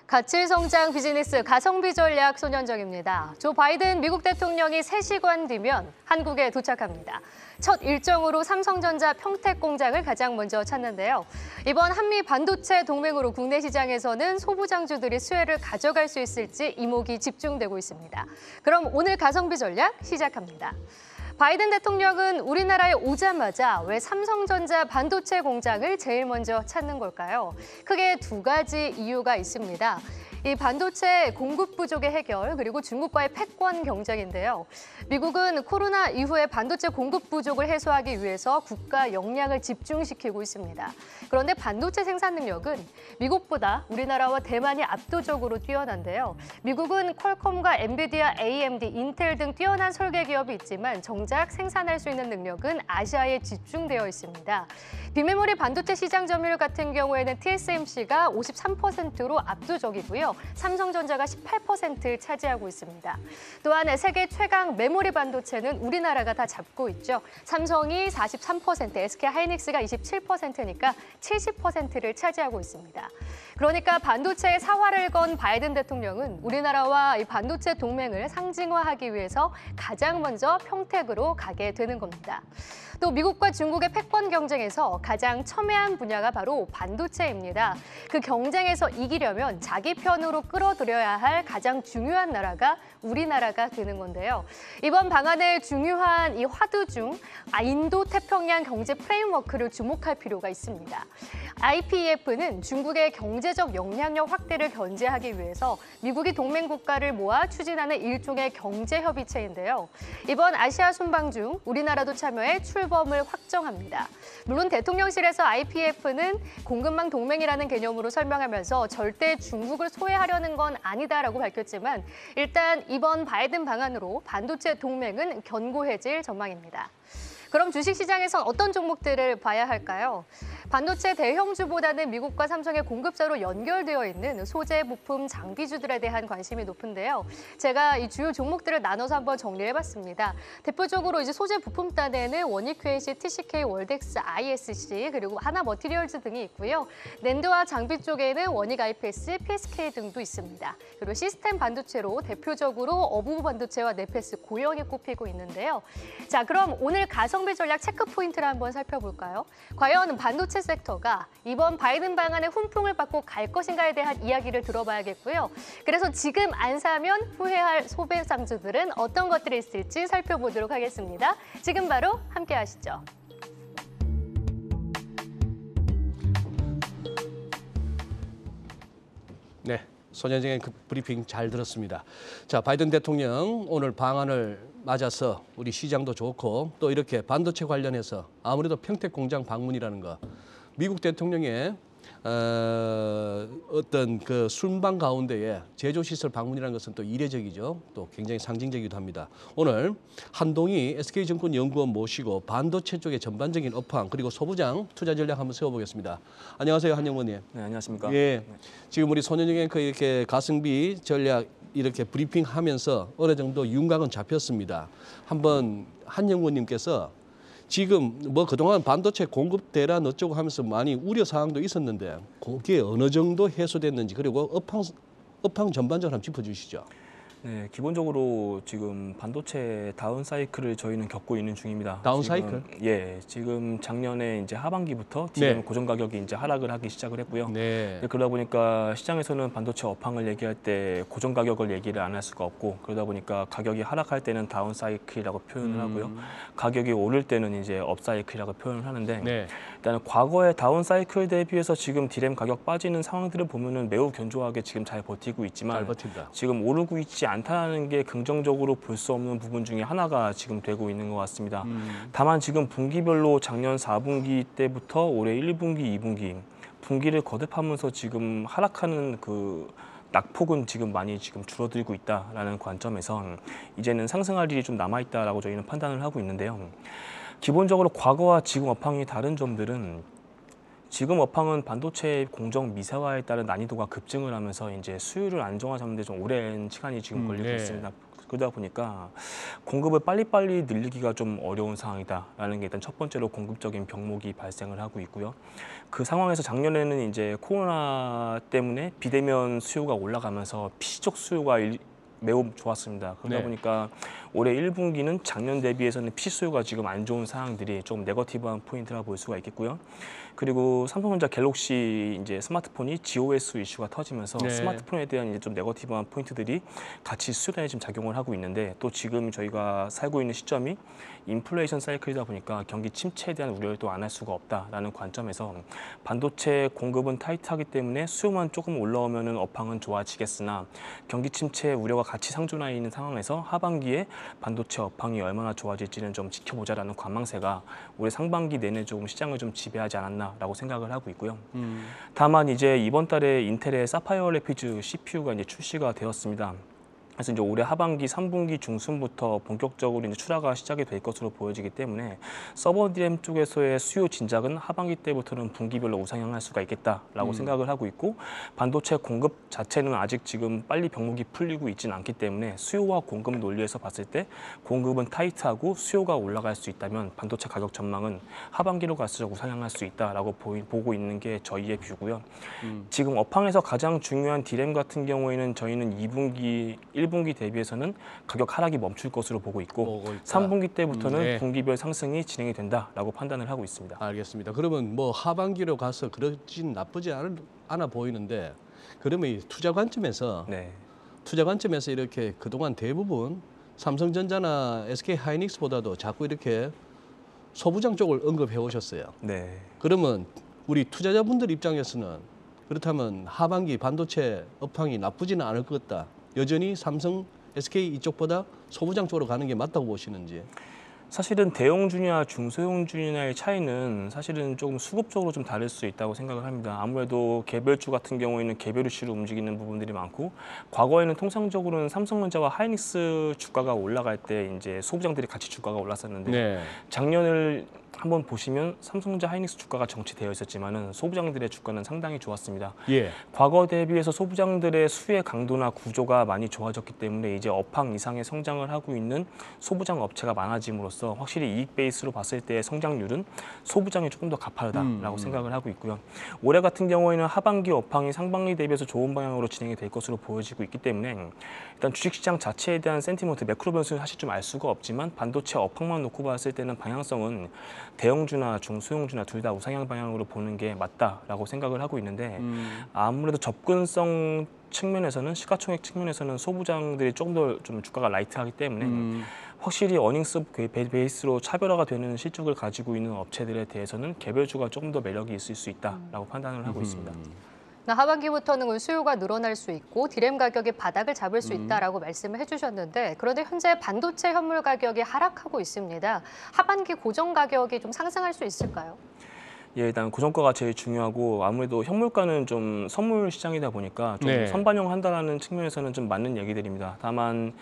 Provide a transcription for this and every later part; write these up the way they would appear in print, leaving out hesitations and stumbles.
가치성장 비즈니스 가성비 전략 손현정입니다. 조 바이든 미국 대통령이 3시간 뒤면 한국에 도착합니다. 첫 일정으로 삼성전자 평택 공장을 가장 먼저 찾는데요. 이번 한미 반도체 동맹으로 국내 시장에서는 소부장주들이 수혜를 가져갈 수 있을지 이목이 집중되고 있습니다. 그럼 오늘 가성비 전략 시작합니다. 바이든 대통령은 우리나라에 오자마자 왜 삼성전자 반도체 공장을 제일 먼저 찾는 걸까요? 크게 두 가지 이유가 있습니다. 이 반도체 공급 부족의 해결, 그리고 중국과의 패권 경쟁인데요. 미국은 코로나 이후에 반도체 공급 부족을 해소하기 위해서 국가 역량을 집중시키고 있습니다. 그런데 반도체 생산 능력은 미국보다 우리나라와 대만이 압도적으로 뛰어난데요. 미국은 퀄컴과 엔비디아, AMD, 인텔 등 뛰어난 설계 기업이 있지만 정작 생산할 수 있는 능력은 아시아에 집중되어 있습니다. 비메모리 반도체 시장 점유율 같은 경우에는 TSMC가 53%로 압도적이고요. 삼성전자가 18%를 차지하고 있습니다. 또한 세계 최강 메모리 반도체는 우리나라가 다 잡고 있죠. 삼성이 43%, SK하이닉스가 27%니까 70%를 차지하고 있습니다. 그러니까 반도체의 사활을 건 바이든 대통령은 우리나라와 이 반도체 동맹을 상징화하기 위해서 가장 먼저 평택으로 가게 되는 겁니다. 또 미국과 중국의 패권 경쟁에서 가장 첨예한 분야가 바로 반도체입니다. 그 경쟁에서 이기려면 자기 편으로 끌어들여야 할 가장 중요한 나라가 우리나라가 되는 건데요. 이번 방안의 중요한 이 화두 중 인도-태평양 경제 프레임워크를 주목할 필요가 있습니다. IPEF는 중국의 경제적 영향력 확대를 견제하기 위해서 미국이 동맹 국가를 모아 추진하는 일종의 경제협의체인데요. 이번 아시아 순방 중 우리나라도 참여해 출범을 확정합니다. 물론 대통령실에서 IPEF는 공급망 동맹이라는 개념으로 설명하면서 절대 중국을 소외하려는 건 아니다라고 밝혔지만 일단 이번 바이든 방안으로 반도체 동맹은 견고해질 전망입니다. 그럼 주식시장에선 어떤 종목들을 봐야 할까요? 반도체 대형주보다는 미국과 삼성의 공급자로 연결되어 있는 소재, 부품, 장비주들에 대한 관심이 높은데요. 제가 이 주요 종목들을 나눠서 한번 정리해봤습니다. 대표적으로 이제 소재 부품단에는 원익QNC, TCK, 월덱스, ISC, 그리고 하나머티리얼즈 등이 있고요. 낸드와 장비 쪽에는 원익IPS, PSK 등도 있습니다. 그리고 시스템 반도체로 대표적으로 어부부 반도체와 네페스, 고영이 꼽히고 있는데요. 자, 그럼 오늘 가성비 전략 체크 포인트를 한번 살펴볼까요? 과연 반도체 섹터가 이번 바이든 방안의 훈풍을 받고 갈 것인가에 대한 이야기를 들어봐야겠고요. 그래서 지금 안 사면 후회할 소배상주들은 어떤 것들이 있을지 살펴보도록 하겠습니다. 지금 바로 함께 하시죠. 네, 손현정의 그 브리핑 잘 들었습니다. 자, 바이든 대통령 오늘 방안을 맞아서 우리 시장도 좋고 또 이렇게 반도체 관련해서 아무래도 평택 공장 방문이라는 거 미국 대통령의 어떤 그 순방 가운데에 제조시설 방문이라는 것은 또 이례적이죠. 또 굉장히 상징적이기도 합니다. 오늘 한동희 SK증권 연구원 모시고 반도체 쪽의 전반적인 업황 그리고 소부장 투자 전략 한번 세워보겠습니다. 안녕하세요, 한 연구원님. 네, 안녕하십니까. 예, 지금 우리 손현정의 그 이렇게 가성비 전략 이렇게 브리핑하면서 어느 정도 윤곽은 잡혔습니다. 한번 한 연구원님께서 지금 뭐 그동안 반도체 공급 대란 어쩌고 하면서 많이 우려 사항도 있었는데 그게 어느 정도 해소됐는지 그리고 업황 전반적으로 한번 짚어주시죠. 네, 기본적으로 지금 반도체 다운 사이클을 저희는 겪고 있는 중입니다. 다운 지금, 사이클? 예, 지금 작년에 이제 하반기부터 지금 네. 고정 가격이 이제 하락을 하기 시작을 했고요. 네. 그러다 보니까 시장에서는 반도체 업황을 얘기할 때 고정 가격을 얘기를 안 할 수가 없고 그러다 보니까 가격이 하락할 때는 다운 사이클이라고 표현을 하고요. 가격이 오를 때는 이제 업 사이클이라고 표현을 하는데 네. 일단 과거의 다운 사이클 대비해서 지금 디램 가격 빠지는 상황들을 보면은 매우 견조하게 지금 잘 버티고 있지만 잘 버틴다. 지금 오르고 있지 않다는 게 긍정적으로 볼 수 없는 부분 중에 하나가 지금 되고 있는 것 같습니다. 다만 지금 분기별로 작년 4분기 때부터 올해 1분기, 2분기 분기를 거듭하면서 지금 하락하는 그 낙폭은 지금 많이 지금 줄어들고 있다라는 관점에서 이제는 상승할 일이 좀 남아 있다라고 저희는 판단을 하고 있는데요. 기본적으로 과거와 지금 업황이 다른 점들은 지금 업황은 반도체 공정 미세화에 따른 난이도가 급증을 하면서 이제 수요를 안정화 잡는 데 좀 오랜 시간이 지금 걸리고 있습니다. 그러다 보니까 공급을 빨리빨리 늘리기가 좀 어려운 상황이다라는 게 일단 첫 번째로 공급적인 병목이 발생을 하고 있고요. 그 상황에서 작년에는 이제 코로나 때문에 비대면 수요가 올라가면서 PC 쪽 수요가 매우 좋았습니다. 그러다 네. 보니까 올해 1분기는 작년 대비해서는 PC 수요가 지금 안 좋은 상황들이 좀 네거티브한 포인트라 볼 수가 있겠고요. 그리고 삼성전자 갤럭시 이제 스마트폰이 GOS 이슈가 터지면서 네. 스마트폰에 대한 이제 좀 네거티브한 포인트들이 같이 수요단에 지금 작용을 하고 있는데 또 지금 저희가 살고 있는 시점이 인플레이션 사이클이다 보니까 경기 침체에 대한 우려를 또 안 할 수가 없다라는 관점에서 반도체 공급은 타이트하기 때문에 수요만 조금 올라오면은 업황은 좋아지겠으나 경기 침체 우려가 같이 상존해 있는 상황에서 하반기에 반도체 업황이 얼마나 좋아질지는 좀 지켜보자라는 관망세가 올해 상반기 내내 조금 시장을 좀 지배하지 않았나라고 생각을 하고 있고요. 다만 이제 이번 달에 인텔의 사파이어 레피즈 CPU가 이제 출시가 되었습니다. 그래서 이제 올해 하반기 3분기 중순부터 본격적으로 이제 출하가 시작이 될 것으로 보여지기 때문에 서버 DRAM 쪽에서의 수요 진작은 하반기 때부터는 분기별로 우상향할 수가 있겠다라고 생각을 하고 있고 반도체 공급 자체는 아직 지금 빨리 병목이 풀리고 있지는 않기 때문에 수요와 공급 논리에서 봤을 때 공급은 타이트하고 수요가 올라갈 수 있다면 반도체 가격 전망은 하반기로 갈수록 우상향할 수 있다라고 보고 있는 게 저희의 뷰고요. 지금 업황에서 가장 중요한 디램 같은 경우에는 저희는 2분기, 1분기 대비해서는 가격 하락이 멈출 것으로 보고 있고 3분기 때부터는 네. 분기별 상승이 진행이 된다라고 판단을 하고 있습니다. 알겠습니다. 그러면 뭐 하반기로 가서 그러진 나쁘지 않아 보이는데 그러면 이 투자 관점에서 네. 이렇게 그동안 대부분 삼성전자나 SK하이닉스보다도 자꾸 이렇게 소부장 쪽을 언급해 오셨어요. 네. 그러면 우리 투자자분들 입장에서는 그렇다면 하반기 반도체 업황이 나쁘지는 않을 것 같다. 여전히 삼성, SK 이쪽보다 소부장 쪽으로 가는 게 맞다고 보시는지. 사실은 대형주냐 중소형주냐의 차이는 사실은 조금 수급적으로 좀 다를 수 있다고 생각을 합니다. 아무래도 개별주 같은 경우에는 개별 이슈로 움직이는 부분들이 많고 과거에는 통상적으로는 삼성전자와 하이닉스 주가가 올라갈 때 이제 소부장들이 같이 주가가 올랐었는데 네. 작년을 한번 보시면 삼성전자 하이닉스 주가가 정체되어 있었지만은 소부장들의 주가는 상당히 좋았습니다. 예. 과거 대비해서 소부장들의 수혜 강도나 구조가 많이 좋아졌기 때문에 이제 업황 이상의 성장을 하고 있는 소부장 업체가 많아짐으로써 확실히 이익 베이스로 봤을 때 성장률은 소부장이 조금 더 가파르다라고 생각을 하고 있고요. 올해 같은 경우에는 하반기 업황이 상반기 대비해서 좋은 방향으로 진행이 될 것으로 보여지고 있기 때문에 일단 주식시장 자체에 대한 센티먼트 매크로 변수는 사실 좀 알 수가 없지만 반도체 업황만 놓고 봤을 때는 방향성은 대형주나 중소형주나 둘 다 우상향 방향으로 보는 게 맞다라고 생각을 하고 있는데 아무래도 접근성 측면에서는 시가총액 측면에서는 소부장들이 조금 더 좀 주가가 라이트하기 때문에 확실히 어닝스 베이스로 차별화가 되는 실적을 가지고 있는 업체들에 대해서는 개별주가 조금 더 매력이 있을 수 있다라고 판단을 하고 있습니다. 하반기부터는 수요가 늘어날 수 있고 디램 가격이 바닥을 잡을 수 있다라고 말씀을 해주셨는데 그런데 현재 반도체 현물 가격이 하락하고 있습니다. 하반기 고정 가격이 좀 상승할 수 있을까요? 예, 일단 고정가가 제일 중요하고 아무래도 현물가는 좀 선물 시장이다 보니까 좀 네. 선반영한다라는 측면에서는 좀 맞는 얘기들입니다. 다만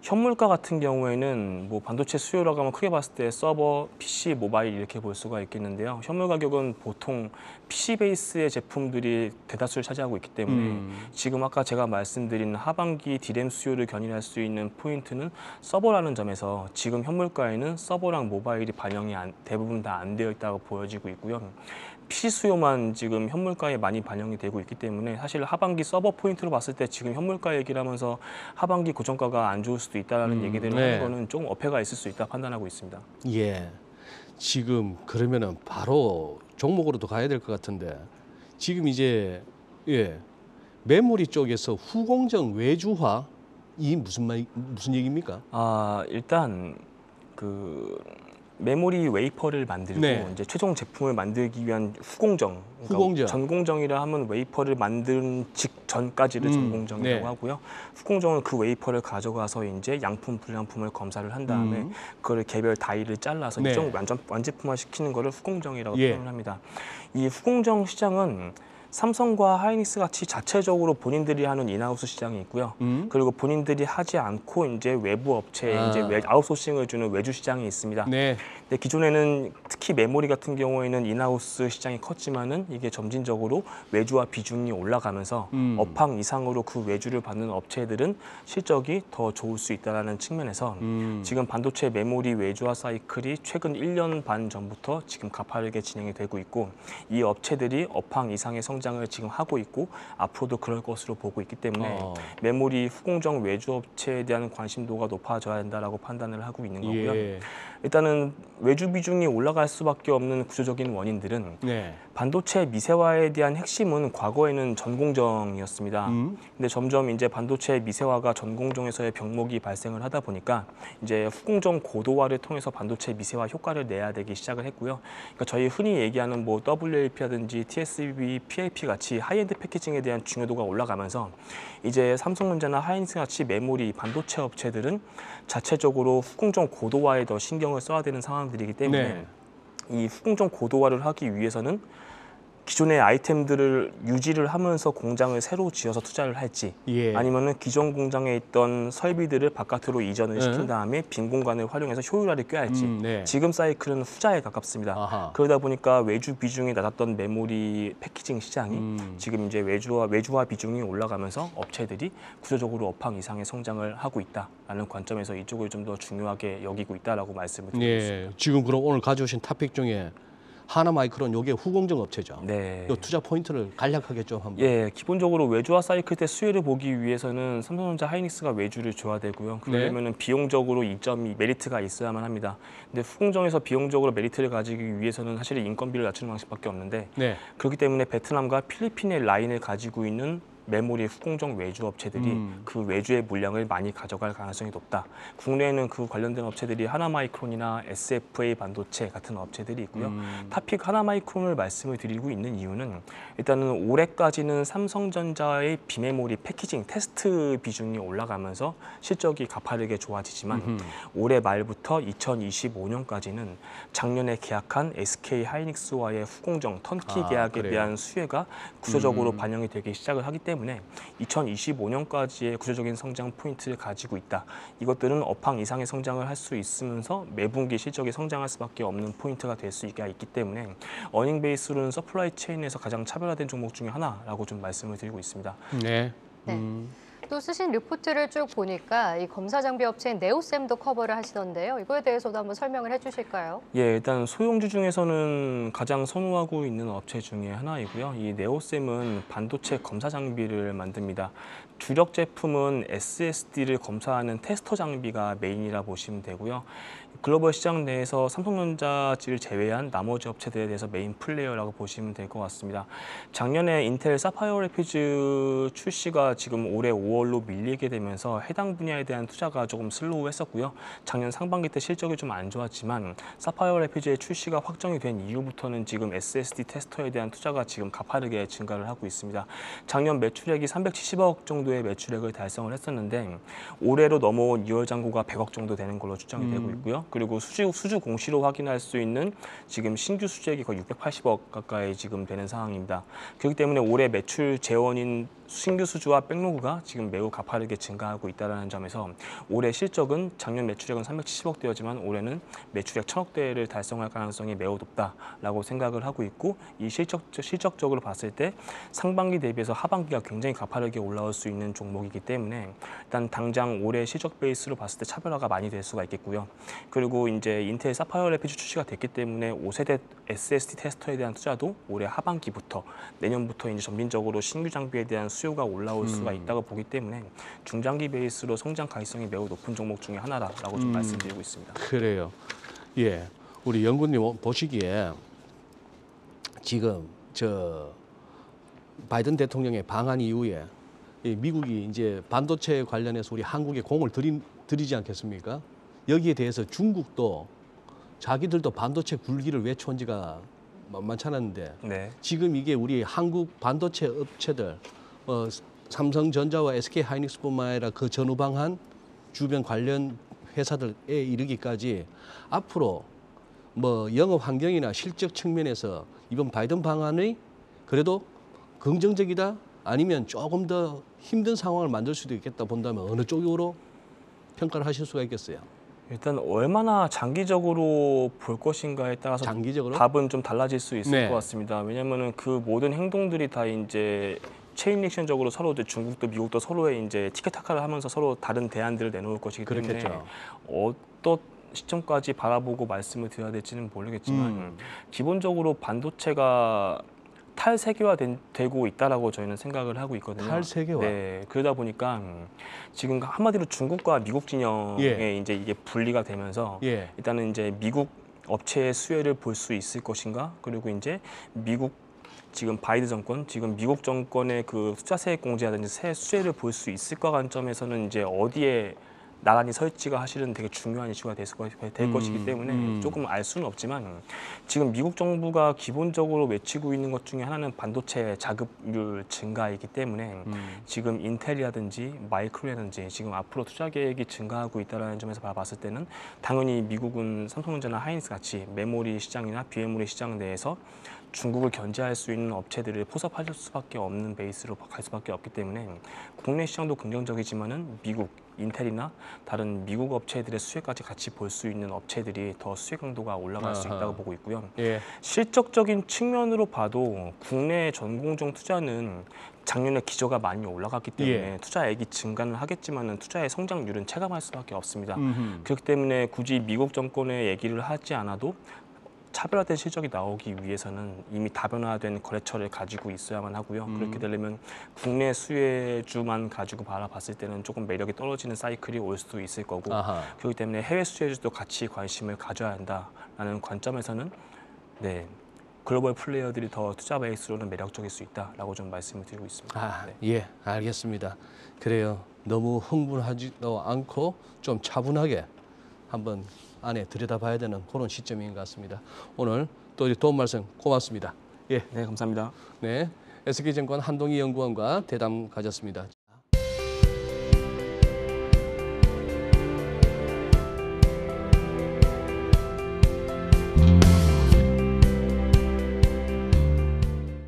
현물가 같은 경우에는 뭐 반도체 수요라고 하면 크게 봤을 때 서버, PC, 모바일 이렇게 볼 수가 있겠는데요. 현물 가격은 보통 PC 베이스의 제품들이 대다수를 차지하고 있기 때문에 지금 아까 제가 말씀드린 하반기 디램 수요를 견인할 수 있는 포인트는 서버라는 점에서 지금 현물가에는 서버랑 모바일이 반영이 대부분 다 안 되어 있다고 보여지고 있고요. PC 수요만 지금 현물가에 많이 반영이 되고 있기 때문에 사실 하반기 서버 포인트로 봤을 때 지금 현물가 얘기를 하면서 하반기 고정가가 안 좋을 수도 있다는 얘기들을 네. 하는 거는 좀 어폐가 있을 수 있다 판단하고 있습니다. 예. 지금 그러면은 바로 종목으로도 가야 될 것 같은데 지금 이제 메모리 쪽에서 후공정 외주화 이 무슨 얘기입니까? 일단 그 메모리 웨이퍼를 만들고 네. 이제 최종 제품을 만들기 위한 후공정, 그러니까 후공정. 전공정이라 하면 웨이퍼를 만든 직전까지를 전공정이라고 네. 하고요. 후공정은 그 웨이퍼를 가져가서 이제 양품, 불량품을 검사를 한 다음에 그걸 개별 다이를 잘라서 네. 일정 완제품화 시키는 거를 후공정이라고 예. 표현을 합니다. 이 후공정 시장은 삼성과 하이닉스 같이 자체적으로 본인들이 하는 인하우스 시장이 있고요. 그리고 본인들이 하지 않고 이제 외부 업체에 이제 아웃소싱을 주는 외주 시장이 있습니다. 네. 근데 기존에는 특히 메모리 같은 경우에는 인하우스 시장이 컸지만은 이게 점진적으로 외주화 비중이 올라가면서 업황 이상으로 그 외주를 받는 업체들은 실적이 더 좋을 수 있다는 측면에서 지금 반도체 메모리 외주화 사이클이 최근 1년 반 전부터 지금 가파르게 진행이 되고 있고 이 업체들이 업황 이상의 성장을 지금 하고 있고 앞으로도 그럴 것으로 보고 있기 때문에 메모리 후공정 외주 업체에 대한 관심도가 높아져야 된다라고 판단을 하고 있는 거고요. 예. 일단은 외주 비중이 올라갈 수밖에 없는 구조적인 원인들은 네. 반도체 미세화에 대한 핵심은 과거에는 전공정이었습니다. 근데 점점 이제 반도체 미세화가 전공정에서의 병목이 발생을 하다 보니까 이제 후공정 고도화를 통해서 반도체 미세화 효과를 내야 되기 시작을 했고요. 그러니까 저희 흔히 얘기하는 뭐 WLP라든지 TSV, PLP 같이 하이엔드 패키징에 대한 중요도가 올라가면서 이제 삼성전자나 하이닉스 같이 메모리 반도체 업체들은 자체적으로 후공정 고도화에 더 신경을 써야 되는 상황들이기 때문에 네. 이 후공정 고도화를 하기 위해서는 기존의 아이템들을 유지를 하면서 공장을 새로 지어서 투자를 할지 예. 아니면은 기존 공장에 있던 설비들을 바깥으로 이전을 시킨 다음에 빈 공간을 활용해서 효율화를 꾀할지 네. 지금 사이클은 후자에 가깝습니다. 아하. 그러다 보니까 외주 비중이 낮았던 메모리 패키징 시장이 지금 이제 외주화 비중이 올라가면서 업체들이 구조적으로 업황 이상의 성장을 하고 있다라는 관점에서 이쪽을 좀 더 중요하게 여기고 있다라고 말씀을 드리고 있습니다. 예. 지금 그럼 오늘 가져오신 토픽 중에 하나마이크론 요게 후공정 업체죠. 네. 요 투자 포인트를 간략하게 좀 한번. 예, 기본적으로 외주화 사이클 때 수혜를 보기 위해서는 삼성전자 하이닉스가 외주를 줘야 되고요. 그러려면은 비용적으로 이점이 메리트가 있어야만 합니다. 근데 후공정에서 비용적으로 메리트를 가지기 위해서는 사실 인건비를 낮추는 방식밖에 없는데 네. 그렇기 때문에 베트남과 필리핀의 라인을 가지고 있는 메모리 후공정 외주 업체들이 그 외주의 물량을 많이 가져갈 가능성이 높다. 국내에는 그 관련된 업체들이 하나마이크론이나 SFA 반도체 같은 업체들이 있고요. 타픽 하나마이크론을 말씀을 드리고 있는 이유는 일단은 올해까지는 삼성전자의 비메모리 패키징 테스트 비중이 올라가면서 실적이 가파르게 좋아지지만 올해 말부터 2025년까지는 작년에 계약한 SK 하이닉스와의 후공정 턴키 계약에 그래요? 대한 수혜가 구조적으로 반영이 되기 시작을 하기 때문에 2025년까지의 구조적인 성장 포인트를 가지고 있다. 이것들은 업황 이상의 성장을 할 수 있으면서 매분기 실적이 성장할 수밖에 없는 포인트가 될 수 있기 때문에 어닝 베이스로는 서플라이 체인에서 가장 차별화된 종목 중에 하나라고 좀 말씀을 드리고 있습니다. 네. 네. 또 쓰신 리포트를 쭉 보니까 이 검사 장비 업체인 네오셈도 커버를 하시던데요. 이거에 대해서도 한번 설명을 해주실까요? 예, 일단 소형주 중에서는 가장 선호하고 있는 업체 중에 하나이고요. 이 네오셈은 반도체 검사 장비를 만듭니다. 주력 제품은 SSD를 검사하는 테스터 장비가 메인이라 보시면 되고요. 글로벌 시장 내에서 삼성전자를 제외한 나머지 업체들에 대해서 메인 플레이어라고 보시면 될 것 같습니다. 작년에 인텔 사파이어 래피즈 출시가 지금 올해 5월로 밀리게 되면서 해당 분야에 대한 투자가 조금 슬로우했었고요. 작년 상반기 때 실적이 좀 안 좋았지만 사파이어 래피즈의 출시가 확정이 된 이후부터는 지금 SSD 테스터에 대한 투자가 지금 가파르게 증가를 하고 있습니다. 작년 매출액이 370억 정도의 매출액을 달성을 했었는데 올해로 넘어온 2월 잔고가 100억 정도 되는 걸로 추정이 되고 있고요. 그리고 수주 공시로 확인할 수 있는 지금 신규 수주액이 거의 680억 가까이 지금 되는 상황입니다. 그렇기 때문에 올해 매출 재원인 신규 수주와 백로그가 지금 매우 가파르게 증가하고 있다는 점에서 올해 실적은 작년 매출액은 370억대였지만 올해는 매출액 1000억대를 달성할 가능성이 매우 높다라고 생각을 하고 있고 이 실적적으로 봤을 때 상반기 대비해서 하반기가 굉장히 가파르게 올라올 수 있는 종목이기 때문에 일단 당장 올해 실적 베이스로 봤을 때 차별화가 많이 될 수가 있겠고요. 그리고 이제 인텔 사파이어 래피즈 출시가 됐기 때문에 5세대 SSD 테스터에 대한 투자도 올해 하반기부터 내년부터 이제 점진적으로 신규 장비에 대한 수요가 올라올 수가 있다고 보기 때문에 중장기 베이스로 성장 가능성이 매우 높은 종목 중에 하나라고 좀 말씀드리고 있습니다. 그래요. 예. 우리 연구님 보시기에 지금 바이든 대통령의 방한 이후에 이 미국이 이제 반도체 관련해서 우리 한국에 공을 들이지 않겠습니까? 여기에 대해서 중국도 자기들도 반도체 굴기를 외쳐온 지가 만만치 않았는데 네. 지금 이게 우리 한국 반도체 업체들 삼성전자와 SK 하이닉스뿐만 아니라 그 전후방한 주변 관련 회사들에 이르기까지 앞으로 뭐 영업 환경이나 실적 측면에서 이번 바이든 방안이 그래도 긍정적이다 아니면 조금 더 힘든 상황을 만들 수도 있겠다 본다면 어느 쪽으로 평가를 하실 수가 있겠어요? 일단 얼마나 장기적으로 볼 것인가에 따라서 장기적으로? 답은 좀 달라질 수 있을 네. 것 같습니다. 왜냐하면은 그 모든 행동들이 다 이제 체인 리액션적으로 서로 중국도 미국도 서로의 이제 티켓타카를 하면서 서로 다른 대안들을 내놓을 것이기 때문에 그렇겠죠. 어떤 시점까지 바라보고 말씀을 드려야 될지는 모르겠지만 기본적으로 반도체가 탈세계화되고 있다라고 저희는 생각을 하고 있거든요. 탈세계화? 네, 그러다 보니까 지금 한마디로 중국과 미국 진영에 예. 이제 이게 분리가 되면서 예. 일단은 이제 미국 업체의 수혜를 볼 수 있을 것인가, 그리고 이제 미국 지금 바이든 정권, 지금 미국 정권의 그 투자세액 공제라든지 수혜를 볼 수 있을까 관점에서는 이제 어디에 나란히 설지가 사실은 되게 중요한 이슈가 될 것이기 때문에 조금 알 수는 없지만 지금 미국 정부가 기본적으로 외치고 있는 것 중에 하나는 반도체 자급률 증가이기 때문에 지금 인텔이라든지 마이크로라든지 지금 앞으로 투자 계획이 증가하고 있다는 점에서 봤을 때는 당연히 미국은 삼성전자나 하이닉스 같이 메모리 시장이나 비메모리 시장 내에서 중국을 견제할 수 있는 업체들을 포섭할 수밖에 없는 베이스로 갈 수밖에 없기 때문에 국내 시장도 긍정적이지만은 미국 인텔이나 다른 미국 업체들의 수혜까지 같이 볼 수 있는 업체들이 더 수혜 강도가 올라갈 수 있다고 보고 있고요. 예. 실적적인 측면으로 봐도 국내 전공정 투자는 작년에 기저가 많이 올라갔기 때문에 투자액이 증가는 하겠지만은 투자의 성장률은 체감할 수밖에 없습니다. 그렇기 때문에 굳이 미국 정권의 얘기를 하지 않아도 차별화된 실적이 나오기 위해서는 이미 다변화된 거래처를 가지고 있어야만 하고요. 그렇게 되려면 국내 수혜주만 가지고 바라봤을 때는 조금 매력이 떨어지는 사이클이 올 수도 있을 거고 아하. 그렇기 때문에 해외 수혜주도 같이 관심을 가져야 한다라는 관점에서는 네, 글로벌 플레이어들이 더 투자 베이스로는 매력적일 수 있다라고 좀 말씀을 드리고 있습니다. 아, 네. 예, 알겠습니다. 그래요. 너무 흥분하지도 않고 좀 차분하게 한번 안에 들여다봐야 되는 그런 시점인 것 같습니다. 오늘 또 도움 말씀 고맙습니다. 예, 네, 감사합니다. 네, SK증권 한동희 연구원과 대담 가졌습니다.